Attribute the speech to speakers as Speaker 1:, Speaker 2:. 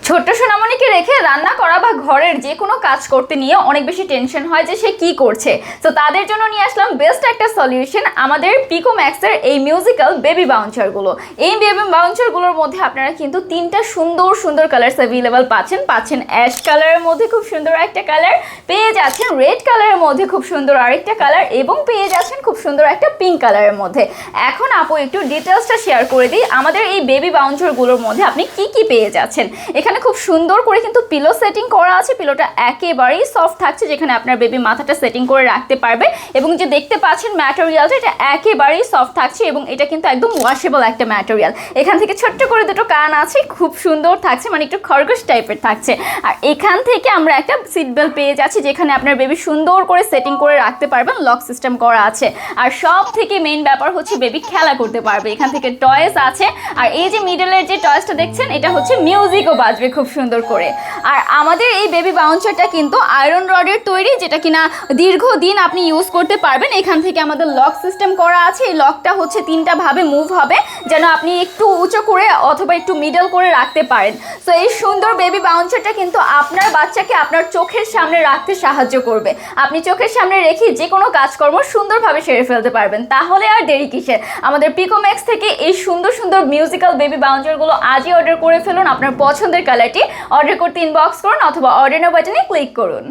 Speaker 1: ছোট্ট সোনামণিকে রেখে রান্না করা বা ঘরের যে কোনো কাজ করতে নিয়ে অনেক বেশি টেনশন হয় যে সে কি করছে। তো তাদের জন্য নিয়ে আসলাম বেস্ট একটা সলিউশন, আমাদের পিকো ম্যাক্সের এই মিউজিক্যাল বেবি বাউন্সারগুলো। এই বেবি বাউন্সারগুলোর মধ্যে আপনারা কিন্তু তিনটা সুন্দর সুন্দর কালার্স অ্যাভেলেবল পাচ্ছেন অ্যাশ কালারের মধ্যে খুব সুন্দর একটা কালার, পেয়ে যাচ্ছেন রেড কালারের মধ্যে খুব সুন্দর আরেকটা কালার, এবং পেয়ে যাচ্ছেন খুব সুন্দর একটা পিঙ্ক কালারের মধ্যে। এখন আপু একটু ডিটেলসটা শেয়ার করে দিই, আমাদের এই বেবি বাউন্সারগুলোর মধ্যে আপনি কি কি পেয়ে যাচ্ছেন। এখানে খুব সুন্দর করে কিন্তু পিলো সেটিং করা আছে, পিলোটা একেবারেই সফট থাকছে, যেখানে আপনার বেবি মাথাটা সেটিং করে রাখতে পারবে। এবং যে দেখতে পাচ্ছেন ম্যাটেরিয়ালটা, এটা একেবারেই সফট থাকছে এবং এটা কিন্তু একদম ওয়াশেবল একটা ম্যাটেরিয়াল। এখান থেকে ছোট্ট করে দুটো কান আছে, খুব সুন্দর থাকছে, মানে একটু খরগোশ টাইপের থাকছে। আর এখান থেকে আমরা একটা সিট বেল্ট পেয়ে যাচ্ছি, যেখানে আপনার বেবি সুন্দর করে সেটিং করে রাখতে পারবেন, লক সিস্টেম করা আছে। আর সব থেকে মেইন ব্যাপার হচ্ছে বেবি খেলা করতে পারবে, এখান থেকে টয়েস আছে। আর এই যে মিডলের যে টয়েসটা দেখছেন, এটা হচ্ছে মিউজিকও বাজবে খুব সুন্দর করে। আর আমাদের এই বেবি বাউন্সারটা কিন্তু আয়রন রডের তৈরি, যেটা কিনা দীর্ঘদিন আপনি ইউজ করতে পারবেন। এখান থেকে আমাদের লক সিস্টেম করা আছে, এই লকটা হচ্ছে তিনটা ভাবে মুভ হবে, যেন আপনি একটু উঁচু করে অথবা একটু মিডল করে রাখতে পারেন। তো এই সুন্দর বেবি বাউন্সারটা কিন্তু আপনার বাচ্চাকে আপনার চোখের সামনে রাখতে সাহায্য করবে। আপনি চোখের সামনে রেখে যে কোনো কাজকর্ম সুন্দরভাবে সেরে ফেলতে পারবেন। তাহলে আর দেরি কিসের, আমাদের পিকো ম্যাক্স থেকে এই সুন্দর সুন্দর মিউজিক্যাল বেবি বাউন্সারগুলো আজই অর্ডার করে ফেলুন। আপনার পছন্দের কালারটি অর্ডার করতে ইনবক্স করুন অথবা অর্ডার নাও বাটনে ক্লিক করুন।